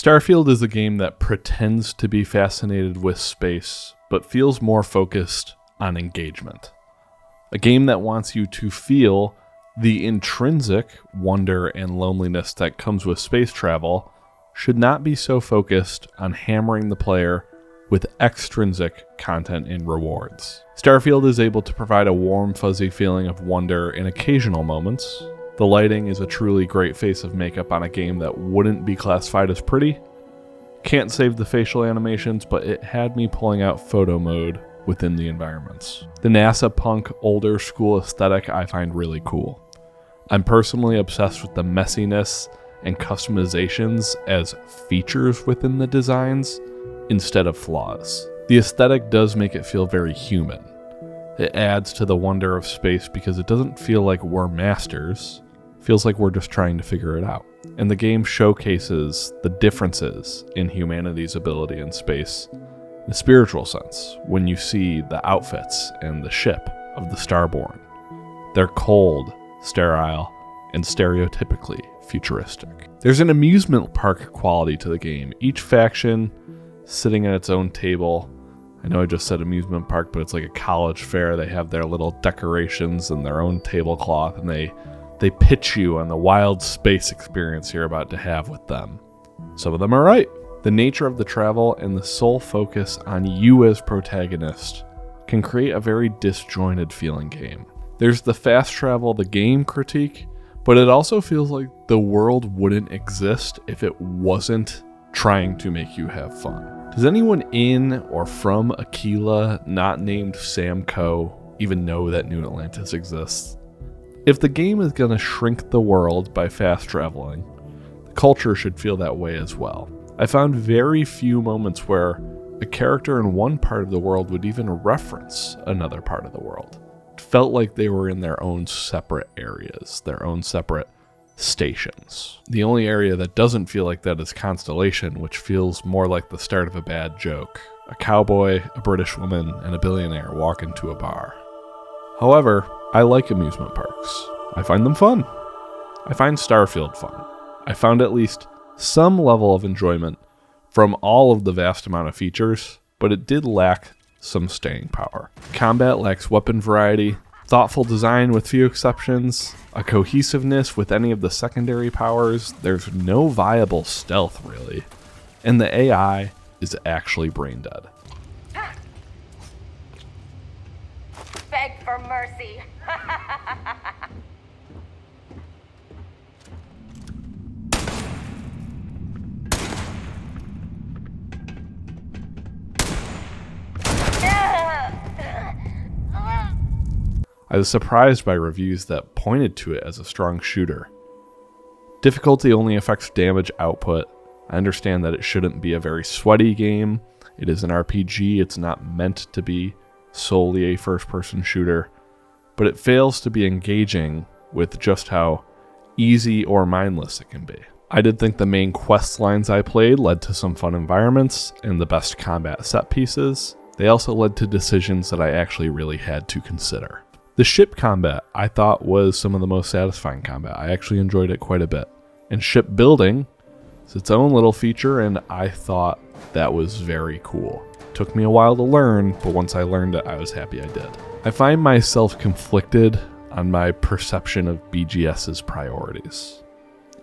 Starfield is a game that pretends to be fascinated with space, but feels more focused on engagement. A game that wants you to feel the intrinsic wonder and loneliness that comes with space travel should not be so focused on hammering the player with extrinsic content and rewards. Starfield is able to provide a warm, fuzzy feeling of wonder in occasional moments. The lighting is a truly great face of makeup on a game that wouldn't be classified as pretty. Can't save the facial animations, but it had me pulling out photo mode within the environments. The NASA punk older school aesthetic I find really cool. I'm personally obsessed with the messiness and customizations as features within the designs instead of flaws. The aesthetic does make it feel very human. It adds to the wonder of space because it doesn't feel like we're masters. It feels like we're just trying to figure it out. And the game showcases the differences in humanity's ability in space in a spiritual sense when you see the outfits and the ship of the Starborn. They're cold, sterile, and stereotypically futuristic. There's an amusement park quality to the game. Each faction sitting at its own table. I know I just said amusement park, but it's like a college fair. They have their little decorations and their own tablecloth, and they pitch you on the wild space experience you're about to have with them. Some of them are right. The nature of the travel and the sole focus on you as protagonist can create a very disjointed feeling game. There's the fast travel, the game critique, but it also feels like the world wouldn't exist if it wasn't trying to make you have fun. Does anyone in or from Aquila not named Sam Coe even know that New Atlantis exists? If the game is going to shrink the world by fast traveling, the culture should feel that way as well. I found very few moments where a character in one part of the world would even reference another part of the world. It felt like they were in their own separate areas, their own separate stations. The only area that doesn't feel like that is Constellation, which feels more like the start of a bad joke. A cowboy, a British woman, and a billionaire walk into a bar. However, I like amusement parks. I find them fun. I find Starfield fun. I found at least some level of enjoyment from all of the vast amount of features, but it did lack some staying power. Combat lacks weapon variety, thoughtful design with few exceptions, a cohesiveness with any of the secondary powers. There's no viable stealth, really. And the AI is actually brain dead. Beg for mercy. I was surprised by reviews that pointed to it as a strong shooter. Difficulty only affects damage output. I understand that it shouldn't be a very sweaty game. It is an RPG, it's not meant to be solely a first-person shooter, but it fails to be engaging with just how easy or mindless it can be. I did think the main quest lines I played led to some fun environments and the best combat set pieces. They also led to decisions that I actually really had to consider. The ship combat I thought was some of the most satisfying combat. I actually enjoyed it quite a bit. And ship building is its own little feature, and I thought that was very cool. Took me a while to learn, but once I learned it, I was happy I did. I find myself conflicted on my perception of BGS's priorities.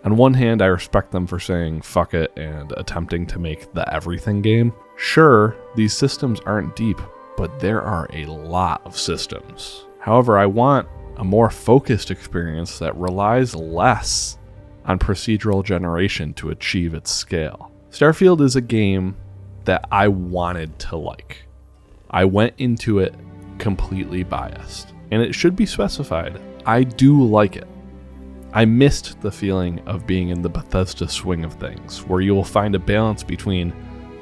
On one hand, I respect them for saying fuck it and attempting to make the everything game. Sure, these systems aren't deep, but there are a lot of systems. However, I want a more focused experience that relies less on procedural generation to achieve its scale. Starfield is a game that I wanted to like. I went into it completely biased, and it should be specified. I do like it. I missed the feeling of being in the Bethesda swing of things, where you will find a balance between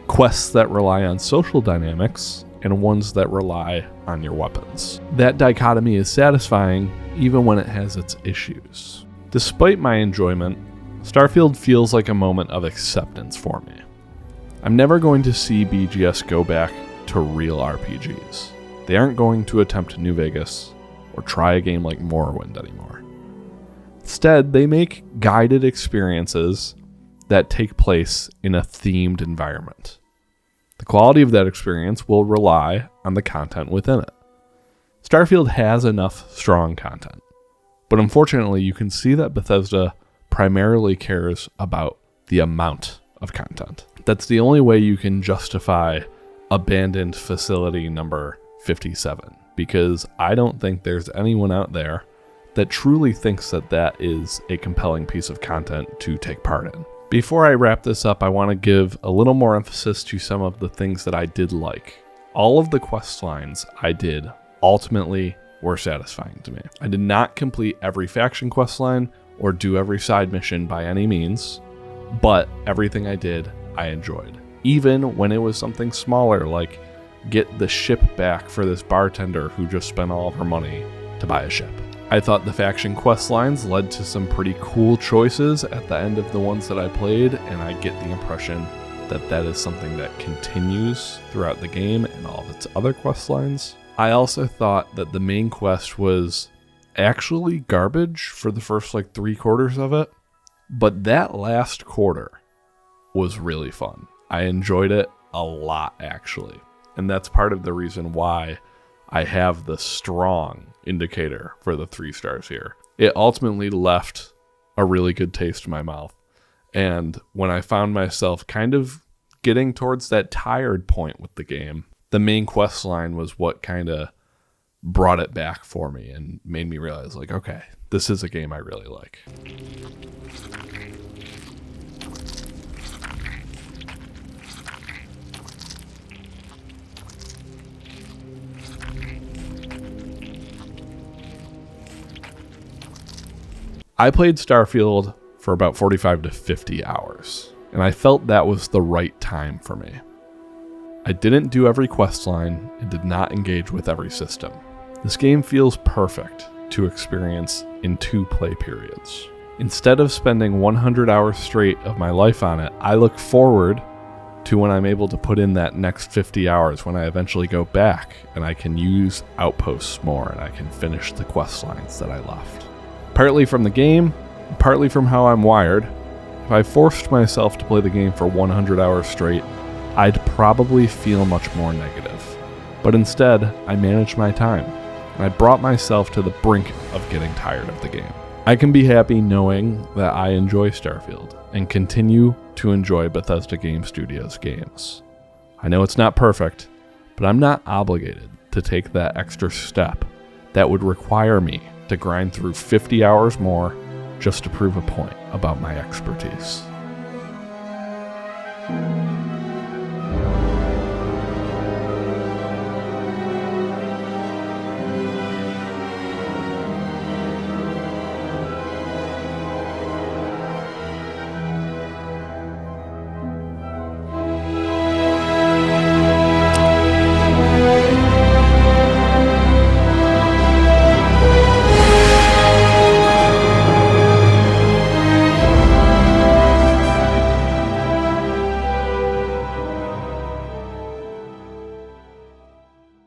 quests that rely on social dynamics and ones that rely on your weapons. That dichotomy is satisfying even when it has its issues. Despite my enjoyment, Starfield feels like a moment of acceptance for me. I'm never going to see BGS go back to real RPGs. They aren't going to attempt New Vegas or try a game like Morrowind anymore. Instead, they make guided experiences that take place in a themed environment. The quality of that experience will rely on the content within it. Starfield has enough strong content, but unfortunately you can see that Bethesda primarily cares about the amount of content. That's the only way you can justify abandoned facility number 57, because I don't think there's anyone out there that truly thinks that that is a compelling piece of content to take part in. Before I wrap this up, I want to give a little more emphasis to some of the things that I did like. All of the quest lines I did ultimately were satisfying to me. I did not complete every faction quest line or do every side mission by any means, but everything I did, I enjoyed. Even when it was something smaller, like get the ship back for this bartender who just spent all of her money to buy a ship. I thought the faction quest lines led to some pretty cool choices at the end of the ones that I played, and I get the impression that that is something that continues throughout the game and all of its other quest lines. I also thought that the main quest was actually garbage for the first 3/4 of it, but that last quarter was really fun. I enjoyed it a lot, actually, and that's part of the reason why I have the strong indicator for the 3 stars here. It ultimately left a really good taste in my mouth, and when I found myself kind of getting towards that tired point with the game, the main quest line was what kind of brought it back for me and made me realize, okay, this is a game I really like. I played Starfield for about 45 to 50 hours, and I felt that was the right time for me. I didn't do every quest line and did not engage with every system. This game feels perfect to experience in 2 play periods. Instead of spending 100 hours straight of my life on it, I look forward to when I'm able to put in that next 50 hours when I eventually go back and I can use outposts more and I can finish the quest lines that I left. Partly from the game, partly from how I'm wired, if I forced myself to play the game for 100 hours straight, I'd probably feel much more negative. But instead, I managed my time, and I brought myself to the brink of getting tired of the game. I can be happy knowing that I enjoy Starfield and continue to enjoy Bethesda Game Studios games. I know it's not perfect, but I'm not obligated to take that extra step that would require me to grind through 50 hours more just to prove a point about my expertise.